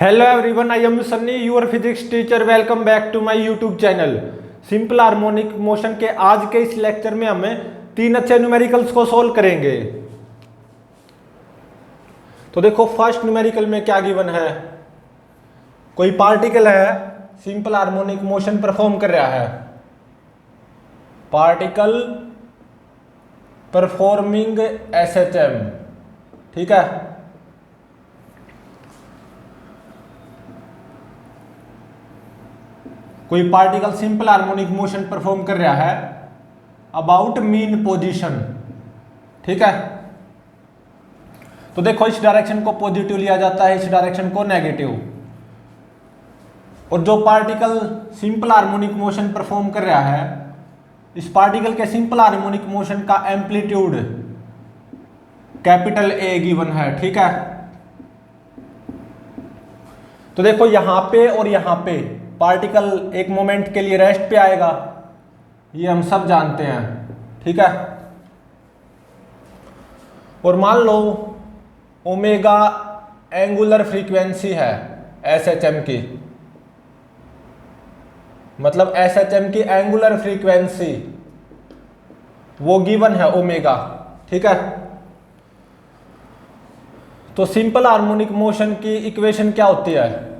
Hello everyone, I am Sunny your physics teacher. Welcome back to my YouTube channel. Simple harmonic motion के आज के इस lecture में हमें तीन अच्छे न्यूमेरिकल्स को सोल्व करेंगे। तो देखो फर्स्ट न्यूमेरिकल में क्या गिवन है। कोई पार्टिकल है, सिंपल हार्मोनिक मोशन परफॉर्म कर रहा है। पार्टिकल परफॉर्मिंग एसएचएम, ठीक है। कोई particle simple harmonic motion perform कर रहा है अबाउट मीन पोजीशन, ठीक है। तो देखो इस डायरेक्शन को पॉजिटिव लिया जाता है, इस डायरेक्शन को नेगेटिव। और जो particle simple harmonic motion perform कर रहा है, इस पार्टिकल के सिंपल हार्मोनिक मोशन का एम्पलीट्यूड कैपिटल ए गिवन है, ठीक है। तो देखो यहां पे और यहां पे पार्टिकल एक मोमेंट के लिए रेस्ट पे आएगा, ये हम सब जानते हैं, ठीक है। और मान लो ओमेगा एंगुलर फ्रीक्वेंसी है एसएचएम की, मतलब एसएचएम की एंगुलर फ्रीक्वेंसी वो गिवन है ओमेगा, ठीक है। तो सिंपल हार्मोनिक मोशन की इक्वेशन क्या होती है?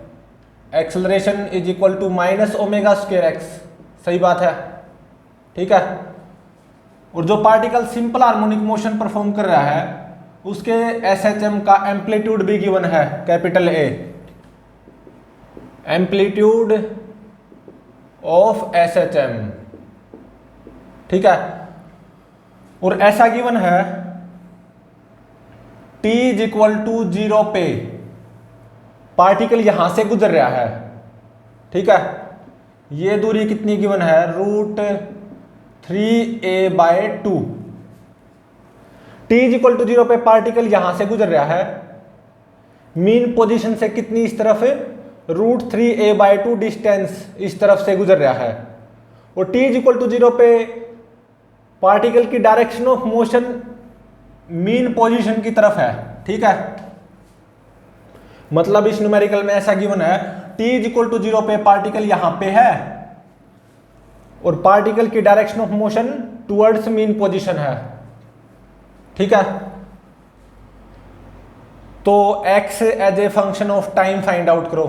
Acceleration is equal to minus omega square x, सही बात है, ठीक है। और जो particle simple harmonic motion perform कर रहा है उसके एसएचएम का एम्पलीट्यूड भी गिवन है capital A, amplitude of SHM, ठीक है। और ऐसा गिवन है t इज इक्वल टू 0 पे पार्टिकल यहां से गुजर रहा है, ठीक है। ये दूरी कितनी गिवन है? √3a/2। t is equal to 0 पे पार्टिकल यहां से गुजर रहा है, मीन पोजीशन से कितनी इस तरफ है? √3a/2 डिस्टेंस इस तरफ से गुजर रहा है। और t इज इक्वल टू 0 पे पार्टिकल की direction of motion mean position की तरफ है, ठीक है। मतलब इस न्यूमेरिकल में ऐसा गिवन है t इज इक्वल टू 0 पे पार्टिकल यहां पे है और पार्टिकल की direction of motion towards mean position है, ठीक है। तो x as a function of time find out करो,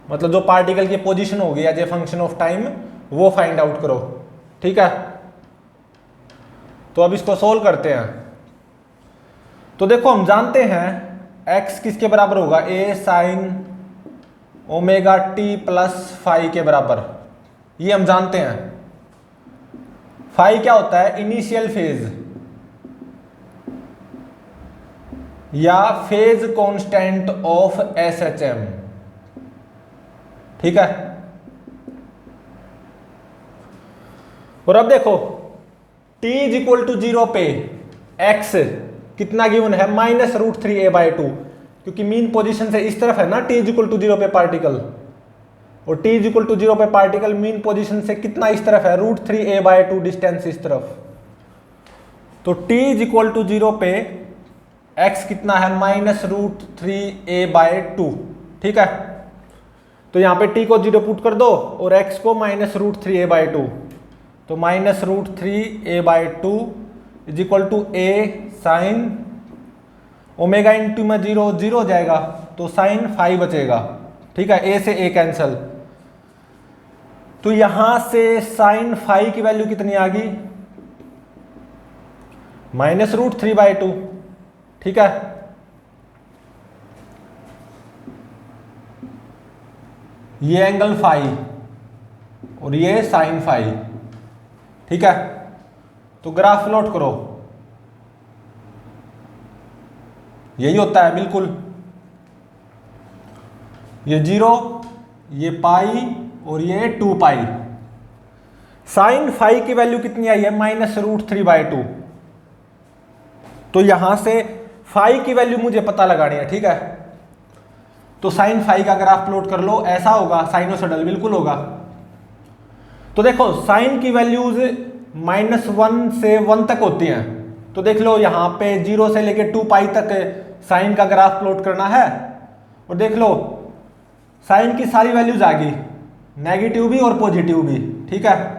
मतलब जो पार्टिकल की पोजीशन होगी as a function of time वो फाइंड आउट करो, ठीक है। तो अब इसको सोल्व करते हैं। तो देखो हम जानते हैं x किसके बराबर होगा? a sine omega t plus phi के बराबर, ये हम जानते हैं। फाई क्या होता है? इनिशियल फेज या फेज कांस्टेंट ऑफ एसएचएम, ठीक है। और अब देखो t इज इक्वल टू 0 पे x कितना गिवन है? -√3a/2, क्योंकि मीन पोजीशन से इस तरफ है ना t इज इक्वल टू 0 पे पार्टिकल, और t इज इक्वल टू 0 पे पार्टिकल मीन पोजीशन से कितना इस तरफ है? √3a/2 डिस्टेंस इस तरफ। तो t इज इक्वल टू 0 पे x कितना है? -√3a/2, ठीक है। तो यहां पे t को 0 पुट कर दो और x को -√3a/2, तो -√3a/2 is equal to a sine omega into में 0 हो जाएगा, तो साइन फाई बचेगा, ठीक है। a से a कैंसल, तो यहां से साइन फाई की वैल्यू कितनी आ गई? -√3/2, ठीक है। ये एंगल फाई और ये साइन फाई, ठीक है। तो ग्राफ प्लॉट करो, यही होता है बिल्कुल। ये 0, ये पाई और ये 2 पाई। साइन फाई की वैल्यू कितनी आई है? -√3/2। तो यहां से फाई की वैल्यू मुझे पता लगानी है, ठीक है। तो साइन फाई का ग्राफ प्लॉट कर लो, ऐसा होगा, साइनोसॉइडल बिल्कुल होगा। तो देखो साइन की वैल्यूज -1 से 1 तक होती हैं, तो देख लो यहां पे 0 से लेके 2 पाई तक साइन का ग्राफ प्लॉट करना है और देख लो साइन की सारी वैल्यूज आ गई, नेगेटिव भी और पॉजिटिव भी, ठीक है।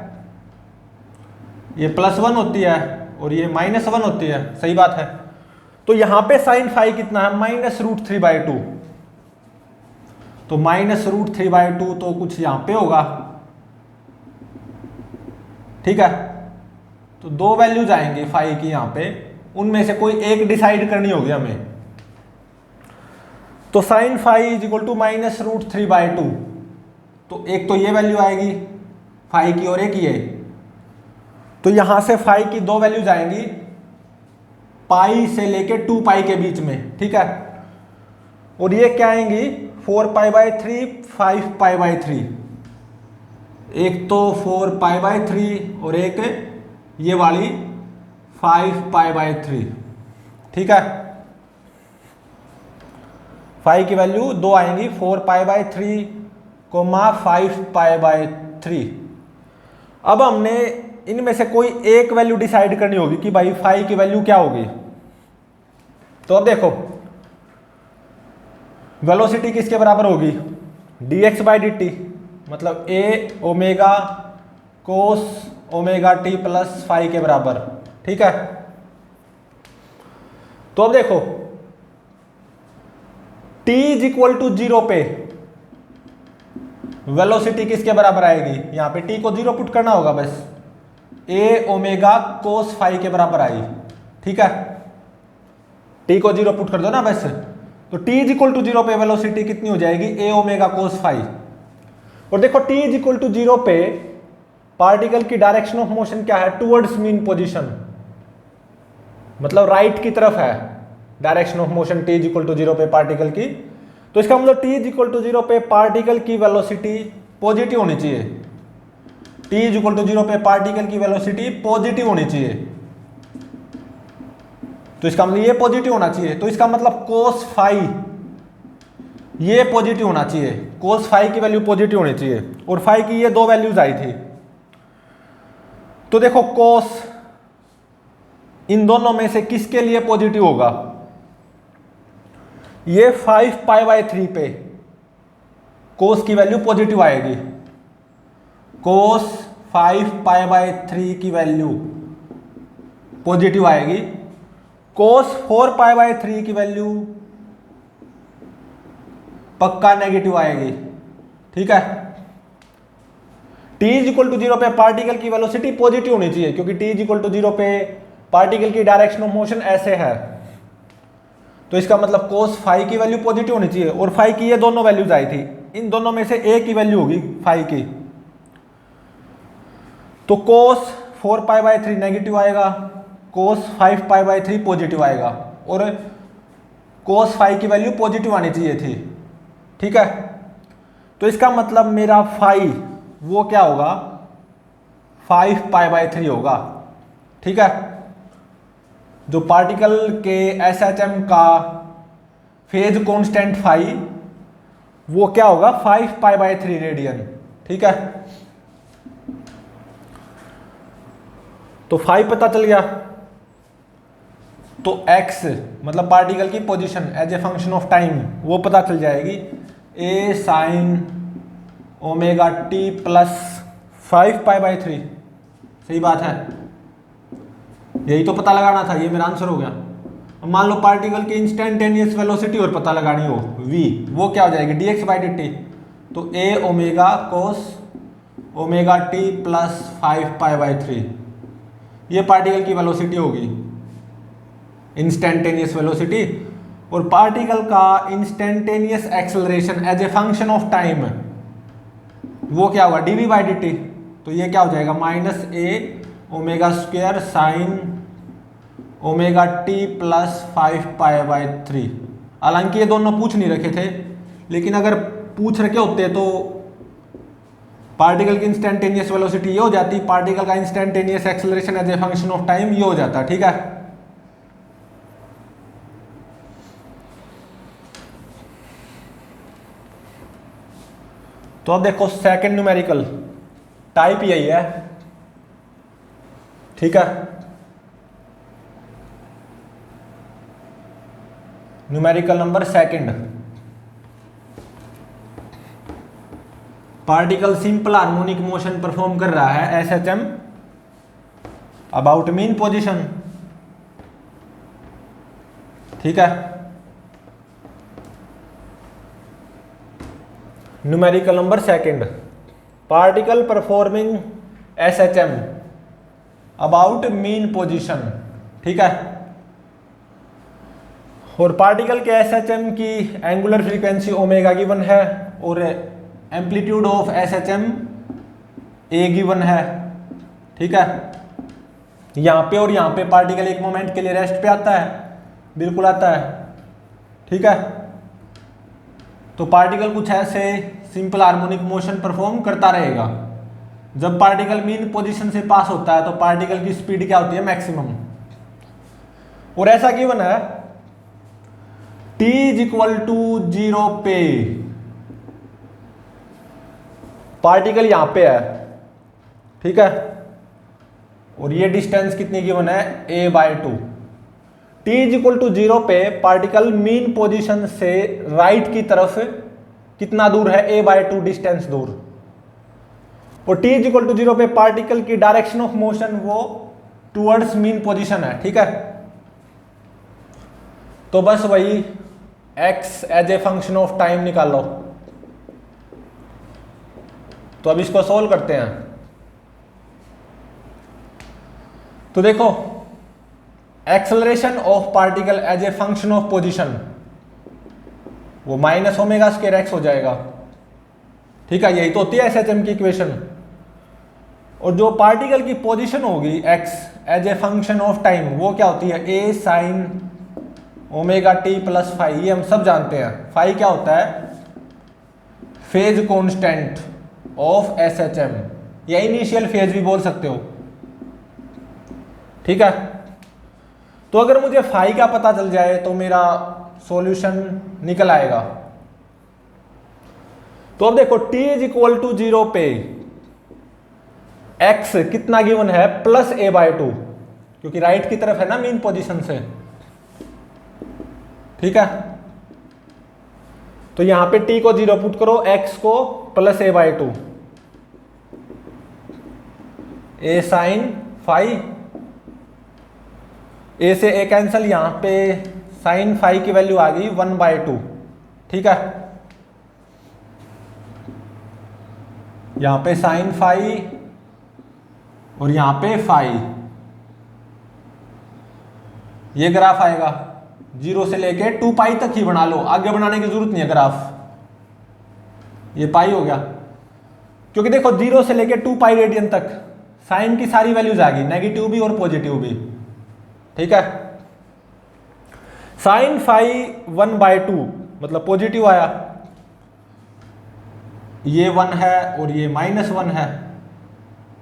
ये +1 होती है और ये -1 होती है, सही बात है। तो यहां पे साइन फाई कितना है, -√3/2, तो -√3/2 तो कुछ यहां पे होगा, ठीक है। तो दो वैल्यूज आएंगी फाई की यहां पे, उनमें से कोई एक डिसाइड करनी होगी हमें। तो sine phi is equal to -√3/2, तो एक तो ये वैल्यू आएगी फाई की और एक ये, तो यहां से फाई की दो वैल्यूज आएंगी पाई से लेके 2π के बीच में, ठीक है। और ये क्या आएंगी 4π/3, 5π/3, एक तो 4π/3 और एक ये वाली 5π/3, ठीक है। फाई की वैल्यू दो आएंगी 4π/3, 5π/3। अब हमने इनमें से कोई एक वैल्यू डिसाइड करनी होगी कि भाई फाई की वैल्यू क्या होगी। तो अब देखो वेलोसिटी किसके बराबर होगी, dx/dt, मतलब a omega cos omega t plus phi के बराबर, ठीक है। तो अब देखो t इज इक्वल टू 0 पे वेलोसिटी किसके बराबर आएगी, यहां पे t को 0 पुट करना होगा बस, a ओमेगा कोस फाई के बराबर आई, ठीक है। t को 0 पुट कर दो ना बस, तो t इज इक्वल टू 0 पे वेलोसिटी कितनी हो जाएगी, a ओमेगा कोस फाई। और देखो t इज इक्वल टू 0 पे पार्टिकल की डायरेक्शन ऑफ मोशन क्या है, टुवर्ड्स मीन पोजीशन, मतलब राइट की तरफ है direction of motion t is equal to 0 पे पार्टिकल की। तो इसका मतलब t इज इक्वल टू 0 पे पार्टिकल की वेलोसिटी पॉजिटिव होनी चाहिए, t इज इक्वल टू 0 पे पार्टिकल की वेलोसिटी पॉजिटिव होनी चाहिए। तो इसका मतलब ये पॉजिटिव होना चाहिए, तो इसका मतलब कोस फाई ये पॉजिटिव होना चाहिए, कोस फाई की वैल्यू पॉजिटिव होनी चाहिए। और फाई की ये दो वैल्यूज आई थी, तो देखो कोस इन दोनों में से किसके लिए पॉजिटिव होगा, ये 5π/3 पे कोस की वैल्यू पॉजिटिव आएगी, कोस 5π/3 की वैल्यू पॉजिटिव आएगी, कोस 4π/3 की वैल्यू पक्का नेगेटिव आएगी, ठीक है। t इज इक्वल टू 0 पे पार्टिकल की वेलोसिटी पॉजिटिव होनी चाहिए, क्योंकि t इज इक्वल टू 0 पे पार्टिकल की डायरेक्शन ऑफ मोशन ऐसे है, तो इसका मतलब कोस फाई की वैल्यू पॉजिटिव होनी चाहिए। और फाई की ये दोनों वैल्यूज आई थी, इन दोनों में से एक ही वैल्यू होगी फाई की, तो कोस 4π/3 नेगेटिव आएगा, कोस 5π/3 पॉजिटिव आएगा, और कोस फाई की वैल्यू पॉजिटिव आनी चाहिए थी, ठीक है। तो इसका मतलब मेरा फाई वो क्या होगा 5π/3 होगा, ठीक है। जो पार्टिकल के SHM का फेज कांस्टेंट फाई वो क्या होगा 5π/3 रेडियन, ठीक है। तो फाई पता चल गया, तो x मतलब पार्टिकल की position as a function of time वो पता चल जाएगी, a sin omega t plus 5π/3, सही बात है, यही तो पता लगाना था, ये मेरा आंसर हो गया। अब मान लो पार्टिकल की इंस्टेंटेनियस वेलोसिटी और पता लगानी हो v, वो क्या हो जाएगी dx/dt, तो a omega cos omega t plus 5π/3, ये पार्टिकल की वेलोसिटी होगी, इंस्टेंटेनियस वेलोसिटी। और पार्टिकल का instantaneous acceleration as a function of time वो क्या होगा dv/dt, तो ये क्या हो जाएगा -a omega square sine omega t plus 5π/3। हालांकि ये दोनों पूछ नहीं रखे थे, लेकिन अगर पूछ रखे होते तो पार्टिकल की इंस्टेंटेनियस वेलोसिटी ये हो जाती, पार्टिकल का instantaneous acceleration as a function of time ये हो जाता, ठीक है। तो अब देखो सेकंड न्यूमेरिकल टाइप यही है, ठीक है। Numerical number second, particle simple harmonic motion perform कर रहा है SHM अबाउट मीन पोजीशन। ठीक है, numerical number second, particle performing SHM about mean position. ठीक है, और पार्टिकल के SHM की एंगुलर फ्रीक्वेंसी ओमेगा गिवन है और amplitude of SHM A given है। ठीक है, यहाँ पे और यहाँ पे पार्टिकल एक मोमेंट के लिए रेस्ट पे आता है, बिल्कुल आता है। ठीक है, तो पार्टिकल कुछ ऐसे सिंपल हार्मोनिक मोशन परफॉर्म करता रहेगा। जब पार्टिकल मीन पोजीशन से पास होता है तो पार्टिकल की स्पीड क्या होती है, मैक्सिमम। और ऐसा गिवन है t = 0 पे पार्टिकल यहां पे है। ठीक है, और ये डिस्टेंस कितनी गिवन है, a/2। t = 0 पे पार्टिकल मीन पोजीशन से राइट की तरफ कितना दूर है, a/2 डिस्टेंस दूर। और t = 0 पे पार्टिकल की डायरेक्शन ऑफ मोशन वो टुवर्ड्स मीन पोजीशन है। ठीक है, तो बस वही x as a function of time निकाल लो। तो अब इसको सोल्व करते हैं। तो देखो, acceleration of particle as a function of position वो -ω² हो जाएगा। ठीक है, यही तो होती है SHM की इक्वेशन। और जो पार्टिकल की पोजीशन होगी x as a function of time वो क्या होती है, a sin ω/t + φ। ये हम सब जानते हैं। φ क्या होता है, फेज कांस्टेंट ऑफ SHM, या इनिशियल फेज भी बोल सकते हो। ठीक है, तो अगर मुझे φ का पता चल जाए तो मेरा सॉल्यूशन निकल आएगा। तो अब देखो, t = 0 पे x कितना गिवन है, +a/2, क्योंकि राइट की तरफ है ना मीन पोजीशन से। ठीक है, तो यहां पे t को 0 पुट करो, x को +a/2, a sin φ, a से a कैंसिल, यहां पे sin φ की वैल्यू आ गई 1/2। ठीक है, यहां पे sin φ और यहां पे φ, ये ग्राफ आएगा 0 से लेके 2π तक ही बना लो, आगे बनाने की जरूरत नहीं है ग्राफ। ये पाई हो गया, क्योंकि देखो 0 से लेके 2π रेडियन तक साइन की सारी वैल्यूज आ गई, नेगेटिव भी और पॉजिटिव भी। ठीक है, साइन φ 1/2 मतलब पॉजिटिव आया, ये 1 है और ये -1 है,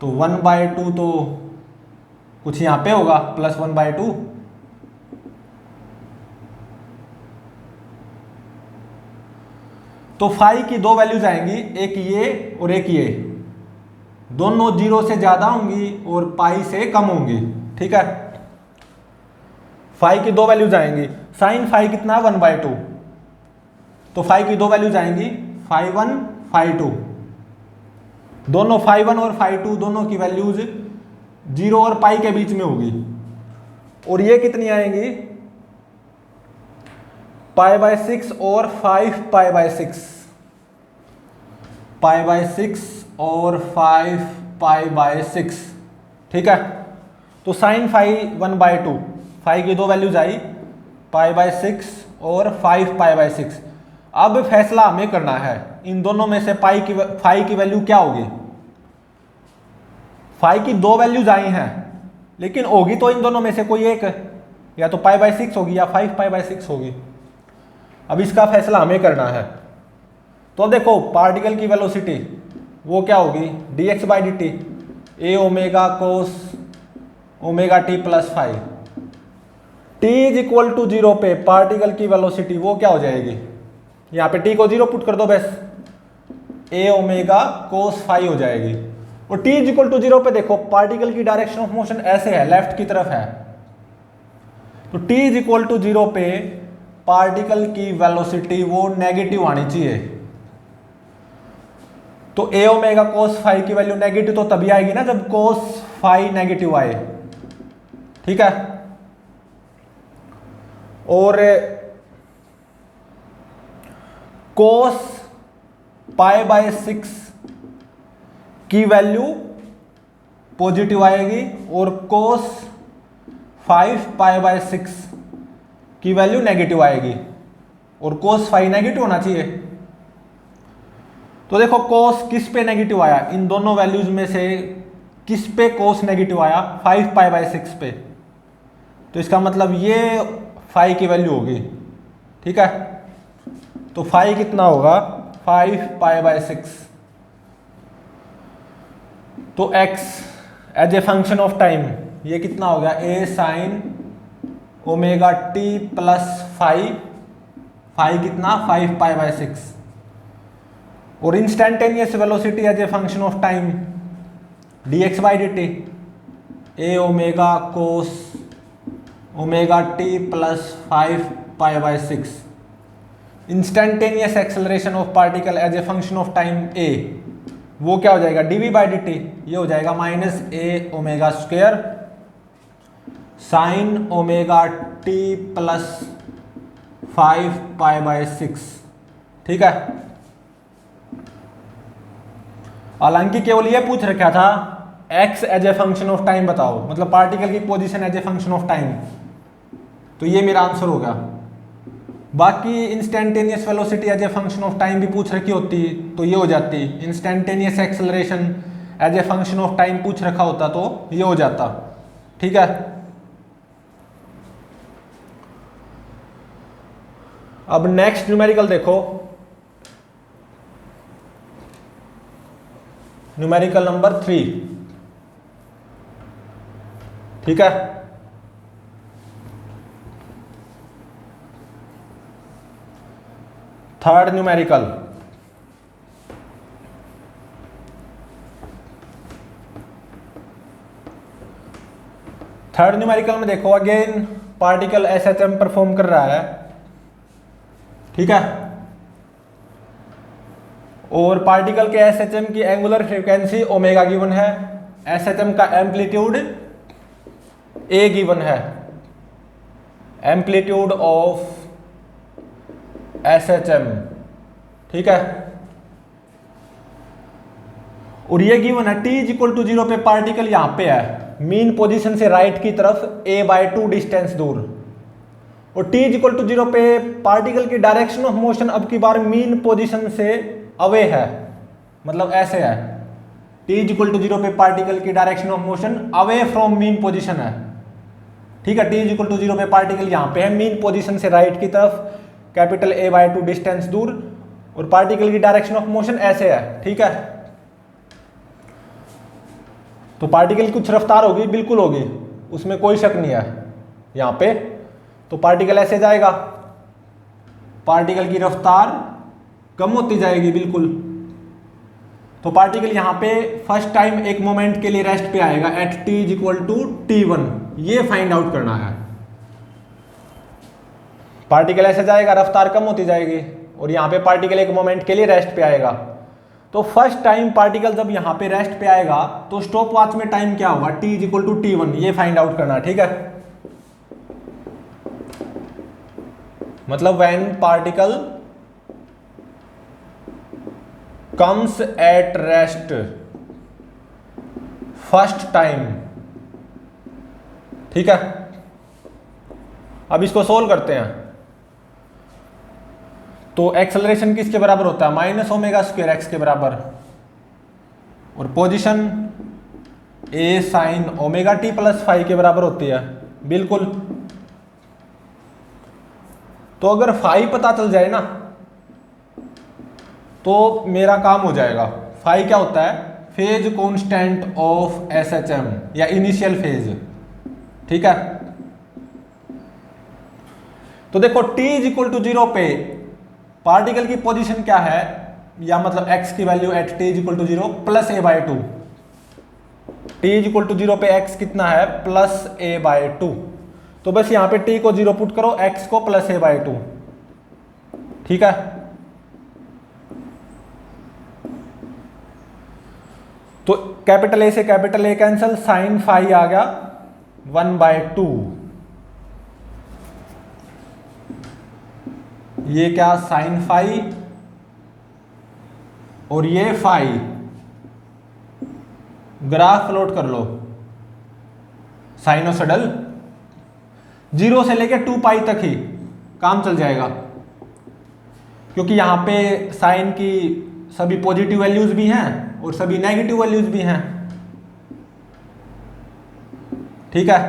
तो 1/2 तो कुछ यहां पे होगा +1/2। तो फाई की दो वैल्यूज आएंगी, एक ये और एक ये, दोनों 0 से ज्यादा होंगी और पाई से कम होंगी। ठीक है, फाई की दो वैल्यूज आएंगी, साइन फाई कितना 1/2, तो फाई की दो वैल्यूज आएंगी φ1 φ2, दोनों φ1 और φ2 दोनों की वैल्यूज 0 और पाई के बीच में होगी। और ये कितनी आएंगी, π/6 और 5π/6, π/6 और 5π/6। ठीक है, तो साइन φ 1/2, फाई की दो वैल्यूज आई π/6 और 5π/6। अब फैसला हमें करना है इन दोनों में से फाई की वैल्यू क्या होगी। फाई की दो वैल्यूज आई हैं, लेकिन होगी तो इन दोनों में से कोई एक, या तो π/6 होगी या 5π/6 होगी। अब इसका फैसला हमें करना है। तो अब देखो, पार्टिकल की वेलोसिटी वो क्या होगी, dx/dt a omega cos ω/t + φ। t = 0 पे पार्टिकल की वेलोसिटी वो क्या हो जाएगी, यहाँ पे t को 0 पुट कर दो बस, a ओमेगा cos φ हो जाएगी। और t = 0 पे देखो, पार्टिकल की डायरेक्शन ऑफ मोशन ऐसे है, लेफ्ट की तरफ है, तो t = 0 पे पार्टिकल की वेलोसिटी वो नेगेटिव आनी चाहिए। तो ए ओमेगा कोस फाई की वैल्यू नेगेटिव तो तभी आएगी ना जब कोस फाई नेगेटिव आए, ठीक है। और कोस पाई बाय 6 की वैल्यू पॉजिटिव आएगी और कोस 5 पाई बाय 6 की वैल्यू नेगेटिव आएगी, और कोस फाई नेगेटिव होना चाहिए। तो देखो कोस किस पे नेगेटिव आया, इन दोनों वैल्यूज में से किस पे कोस नेगेटिव आया, 5 पाई बाय 6 पे। तो इसका मतलब ये फाई की वैल्यू होगी, ठीक है। तो फाई कितना होगा, 5 पाई बाय 6। तो x as a function of time ये कितना हो गया, a sine omega t plus phi कितना 5 पाई बाय 6। और instantaneous velocity as a function of time dx by dt a omega cos omega t plus 5 pi by 6। Instantaneous acceleration of particle as a function of time a, वो क्या हो जाएगा, dv by dt, ये हो जाएगा minus a omega square sine omega t plus 5 pi by 6, ठीक है। हालांकि केवल ये पूछ रखा था x as a function of time बताओ, मतलब पार्टिकल की position as a function of time, तो ये मेरा आंसर होगा। बाकी instantaneous velocity as a function of time भी पूछ रखी होती तो ये हो जाती, instantaneous acceleration as a function of time पूछ रखा होता तो ये हो जाता, ठीक है। अब नेक्स्ट न्यूमेरिकल देखो, न्यूमेरिकल नंबर 3, ठीक है। थर्ड न्यूमेरिकल, में देखो अगेन पार्टिकल एसएचएम परफॉर्म कर रहा है, ठीक है। और पार्टिकल के एसएचएम की एंगुलर फ्रीक्वेंसी ओमेगा गिवन है, एसएचएम का एम्पलीट्यूड ए गिवन है, एम्पलीट्यूड ऑफ एसएचएम, ठीक है। और ये गिवन है t इज इक्वल टू 0 पे पार्टिकल यहां पे है, मीन पोजीशन से राइट की तरफ a बाय 2 डिस्टेंस दूर, और t इज इक्वल टू 0 पे पार्टिकल की डायरेक्शन ऑफ मोशन अब की बार मीन पोजीशन से अवे है, मतलब ऐसे है, t इज इक्वल टू 0 पे पार्टिकल की direction of motion away from mean position है, ठीक है। t इज इक्वल टू 0 पे पार्टिकल यहां पे है, मीन पोजीशन से राइट की तरफ कैपिटल A बाय 2 डिस्टेंस दूर, और पार्टिकल की डायरेक्शन ऑफ मोशन ऐसे है, ठीक है। तो पार्टिकल की कुछ रफ्तार होगी, बिल्कुल होगी, उसमें कोई शक नहीं है यहां पे। तो पार्टिकल ऐसे जाएगा, पार्टिकल की रफ्तार कम होती जाएगी बिल्कुल। तो पार्टिकल यहां पे फर्स्ट टाइम एक मोमेंट के लिए रेस्ट पे आएगा at t is equal to t1, ये फाइंड आउट करना है। पार्टिकल ऐसे जाएगा, रफ्तार कम होती जाएगी, और यहाँ पे पार्टिकल एक मोमेंट के लिए रेस्ट पे आएगा। तो फर्स्ट टाइम पार्टिकल जब यहाँ पे रेस्ट पे आएगा तो स्टॉप वॉच में टाइम क्या होगा, t is equal to t1, ये फाइंड आउट करना, ठीक है। मतलब when particle comes at rest first time, ठीक है। अब इसको सोल्व करते हैं। तो एक्सेलरेशन किसके बराबर होता है, माइनस ओमेगा स्क्वायर एक्स के बराबर, और position a sine omega t plus phi के बराबर होती है, बिल्कुल। तो अगर फाई पता चल जाए ना तो मेरा काम हो जाएगा। फाई क्या होता है, फेज कांस्टेंट ऑफ एसएचएम या इनिशियल फेज, ठीक है। तो देखो t इज इक्वल टू 0 पे पार्टिकल की पोजीशन क्या है, या मतलब x की value at t is equal to 0 plus a by 2, t is equal to 0 पे x कितना है, प्लस a बाय 2। तो बस यहां पे t को 0 पुट करो, x को प्लस a बाय 2, ठीक है। तो कैपिटल ए से capital a cancel, sine phi आ गया 1/2। ये क्या साइन फाई और ये फाई, ग्राफ प्लॉट कर लो साइनोसॉइडल, 0 से लेके 2 पाई तक ही काम चल जाएगा, क्योंकि यहां पे साइन की सभी पॉजिटिव वैल्यूज भी हैं और सभी नेगेटिव वैल्यूज भी हैं। ठीक है,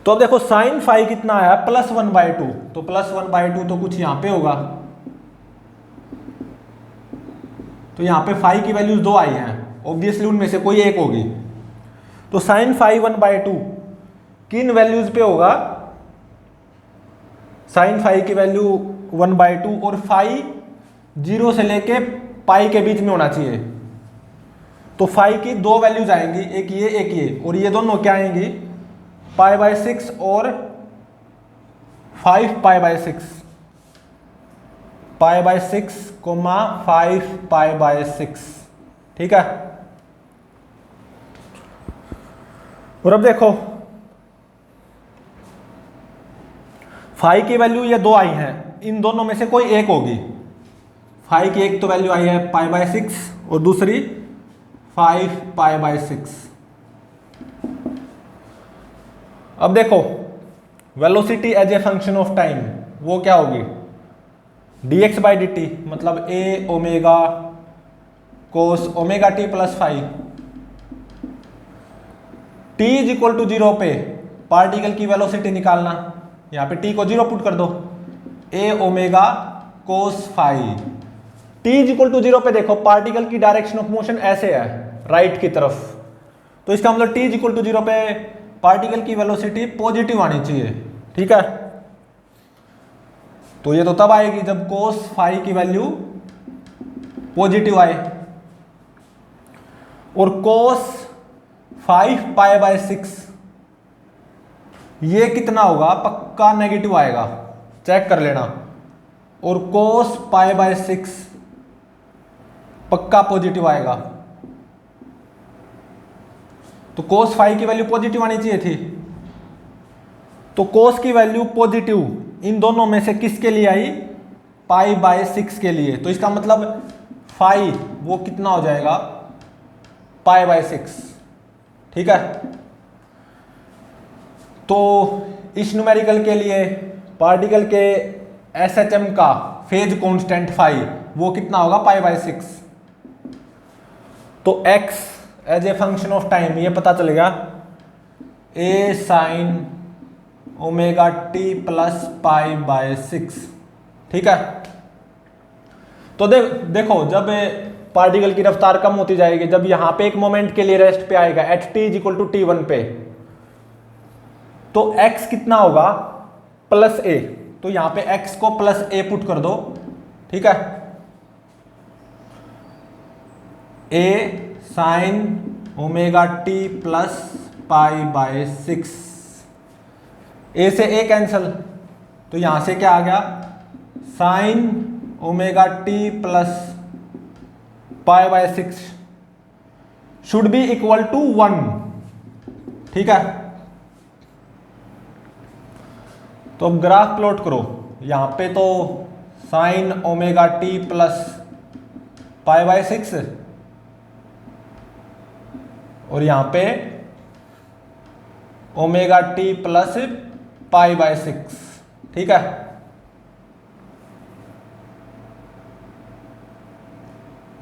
तो अब देखो साइन फाई कितना आया, +1/2, तो +1/2 तो कुछ यहां पे होगा, तो यहां पे फाई की वैल्यूज 2 आई हैं, ऑब्वियसली उनमें से कोई एक होगी। तो साइन फाई 1/2 किन वैल्यूज पे होगा, साइन फाई की वैल्यू 1/2 और फाई 0 से लेके पाई के बीच में होना चाहिए। तो फाई की 2 वैल्यूज आएंगी, एक ये, और ये दोनों क्या आएंगी, π/6 और 5π/6, π/6, 5π/6। ठीक है, और अब देखो फाई की वैल्यू ये 2 आई हैं, इन दोनों में से कोई एक होगी। फाई की एक तो वैल्यू आई है π/6 और दूसरी 5π/6। अब देखो velocity as a function of time वो क्या होगी, dx/dt, मतलब a omega cos omega t + phi. t = 0 पे पार्टिकल की वेलोसिटी निकालना, यहाँ पे t को 0 पुट कर दो, a omega cos phi. t = 0 पे देखो पार्टिकल की डायरेक्शन ऑफ मोशन ऐसे है, राइट की तरफ, तो इसका मतलब t = 0 पे पार्टिकल की वेलोसिटी पॉजिटिव आनी चाहिए। ठीक है, तो ये तो तब आएगी जब कोस फाई की वैल्यू पॉजिटिव आए, और कोस 5π/6 ये कितना होगा, पक्का नेगेटिव आएगा, चेक कर लेना, और कोस π/6 पक्का पॉजिटिव आएगा। तो कोस फाई की वैल्यू पॉजिटिव आनी चाहिए थी, तो कोस की वैल्यू पॉजिटिव इन दोनों में से किसके लिए आई, π/6 के लिए, तो इसका मतलब फाई वो कितना हो जाएगा, π/6। ठीक है, तो इस न्यूमेरिकल के लिए पार्टिकल के SHM का फेज कांस्टेंट फाई वो कितना होगा, π/6। तो x as a function of time ये पता चलेगा, a sin ओमेगा t + π/6। ठीक है, तो देखो जब पार्टिकल की रफ्तार कम होती जाएगी, जब यहां पे एक मोमेंट के लिए रेस्ट पे आएगा एट t = t1 पे, तो x कितना होगा, +a, तो यहां पे x को +a पुट कर दो। ठीक है, a sin omega t + π/6, a से a कैंसल, तो यहां से क्या आ गया, sin omega t + π/6 should be equal to 1। ठीक है, तो अब ग्राफ प्लॉट करो, यहां पे तो sin ओमेगा t + π/6 और यहां पे ओमेगा t + π/6। ठीक है,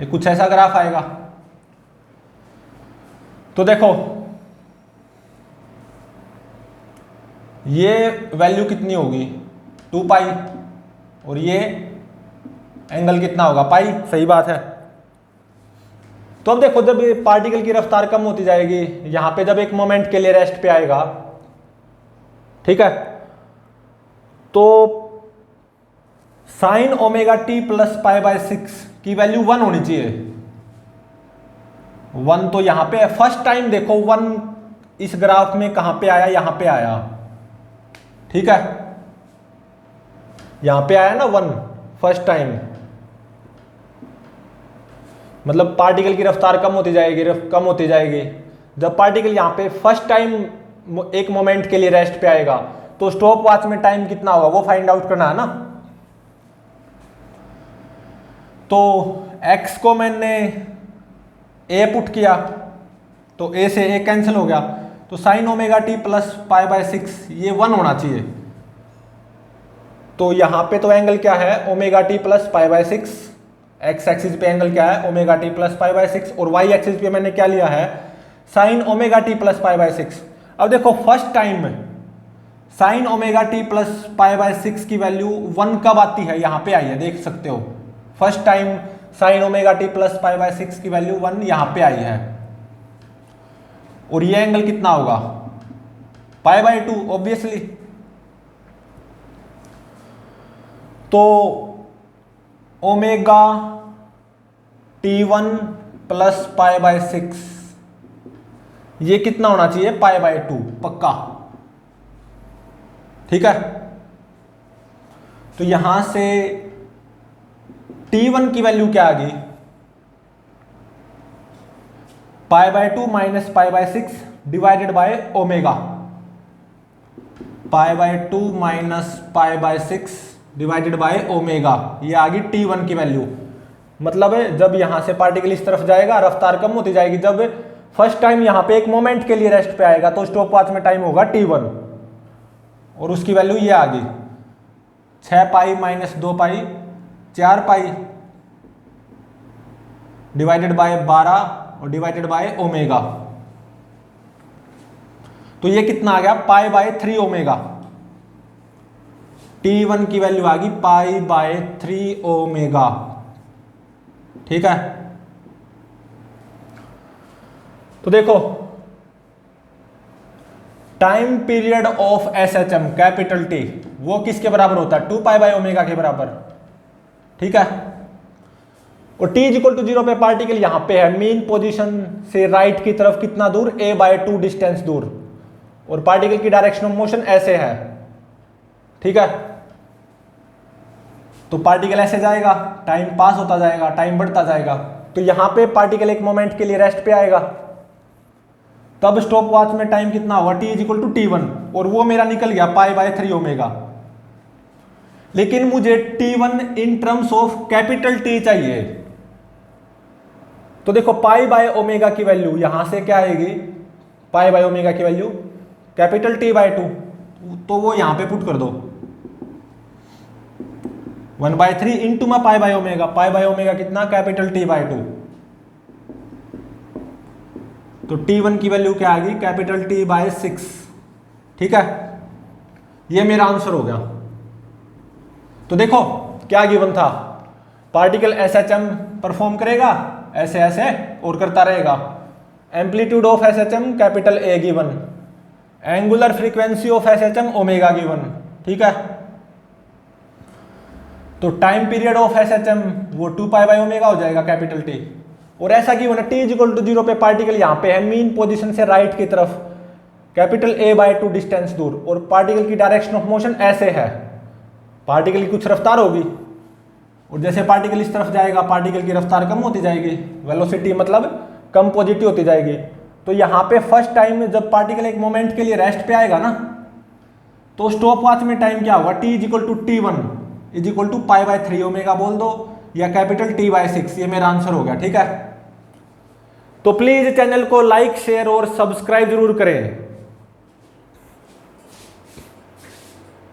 ये कुछ ऐसा ग्राफ आएगा। तो देखो ये वैल्यू कितनी होगी, 2 पाई, और ये एंगल कितना होगा, पाई। सही बात है। तो अब देखो जब पार्टिकल की रफ्तार कम होती जाएगी, यहां पे जब एक मोमेंट के लिए रेस्ट पे आएगा, ठीक है, तो साइन ओमेगा t + π/6 की वैल्यू 1 होनी चाहिए। 1 तो यहां पे फर्स्ट टाइम देखो 1 इस ग्राफ में कहां पे आया, यहां पे आया। ठीक है, यहां पे आया ना 1 फर्स्ट टाइम, मतलब पार्टिकल की रफ्तार कम होती जाएगी, कम होती जाएगी। जब पार्टिकल यहाँ पे फर्स्ट टाइम एक मोमेंट के लिए रेस्ट पे आएगा तो स्टॉप वॉच में टाइम कितना होगा वो फाइंड आउट करना है ना। तो x को मैंने a पुट किया तो a से a कैंसिल हो गया, तो sign omega t plus pi by 6 ये 1 होना चाहिए। तो यहाँ पे तो एंगल क्या है omega t plus pi by 6, x axis पे एंगल क्या है omega t plus pi by 6 और वाई एक्सिस पे मैंने क्या लिया है sign omega t plus pi by 6। अब देखो फर्स्ट टाइम में sign omega t plus pi by 6 की वैल्यू 1 कब आती है, यहाँ पे आई है, देख सकते हो। First time sign omega t plus pi by 6 की वैल्यू 1 यहाँ पे आई है, और ये एंगल कितना होगा पाई बाय 2 ऑब्वियसली। तो omega T1 plus pi by 6 ये कितना होना चाहिए पाई बाय 2 पक्का, ठीक है। तो यहां से T1 की वैल्यू क्या आ गई pi by 2 minus pi by 6 divided by omega, pi by 2 minus pi by 6 divided by omega, ये आ गई T1 की वैल्यू। मतलब जब यहां से पार्टिकल इस तरफ जाएगा रफ्तार कम होती जाएगी, जब फर्स्ट टाइम यहां पे एक मोमेंट के लिए रेस्ट पे आएगा तो स्टॉप वॉच में टाइम होगा T1 और उसकी वैल्यू ये आ गई 6 pi minus 2 pi 4 pi divided by 12 और डिवाइडेड बाय ओमेगा, तो ये कितना आ गया पाई बाय 3 ओमेगा। T1 की वैल्यू आ गई पाई बाय 3 ओमेगा, ठीक है। तो देखो time period of SHM capital T वो किसके बराबर होता है 2 पाई बाय ओमेगा के बराबर, ठीक है। और t इक्वल टू 0 पे पार्टिकल यहां पे है मीन पोजीशन से राइट की तरफ कितना दूर a बाय 2 डिस्टेंस दूर, और पार्टिकल की डायरेक्शन ऑफ मोशन ऐसे है, ठीक है। तो पार्टिकल ऐसे जाएगा, टाइम पास होता जाएगा, टाइम बढ़ता जाएगा। तो यहां पे पार्टिकल एक मोमेंट के लिए रेस्ट पे आएगा, तब स्टॉप वॉच में टाइम कितना होगा t इक्वल टू T1, और वो मेरा निकल गया पाई बाय 3 ओमेगा। लेकिन मुझे T1 in terms of capital T चाहिए, तो देखो पाई बाय ओमेगा की वैल्यू यहां से क्या आएगी पाई बाय ओमेगा की वैल्यू कैपिटल T बाय 2, तो वो यहां पे पुट कर दो 1/3 इंटू में पाई बाय ओमेगा कितना कैपिटल T बाय 2, तो T1 की वैल्यू क्या आ गई कैपिटल T बाय 6, ठीक है। ये मेरा आंसर हो गया। तो देखो क्या गिवन था, पार्टिकल SHM परफॉर्म करेगा ऐसे ऐसे और करता रहेगा, amplitude of SHM capital A given, angular frequency of SHM omega given, ठीक है। तो टाइम पीरियड ऑफ SHM वो 2 पाई बाय ओमेगा हो जाएगा कैपिटल T, और ऐसा गिवन है t इक्वल टू 0 पे पार्टिकल यहां पे है मीन पोजीशन से राइट की तरफ कैपिटल A बाय 2 डिस्टेंस दूर, और पार्टिकल की डायरेक्शन ऑफ मोशन ऐसे है, पार्टिकल की कुछ रफ्तार होगी और जैसे पार्टिकल इस तरफ जाएगा पार्टिकल की रफ्तार कम होती जाएगी, वेलोसिटी मतलब कम पॉजिटिव होती जाएगी। तो यहाँ पे फर्स्ट टाइम जब पार्टिकल एक मोमेंट के लिए रेस्ट पे आएगा ना, तो स्टॉप वॉच में टाइम क्या होगा t equal to T1 is equal to pi by 3 omega बोल दो या कैपिटल T बाय 6, ये मेरा आंसर हो गया, ठीक है। तो प्लीज चैनल को लाइक शेयर और सब्सक्राइब जरूर करें।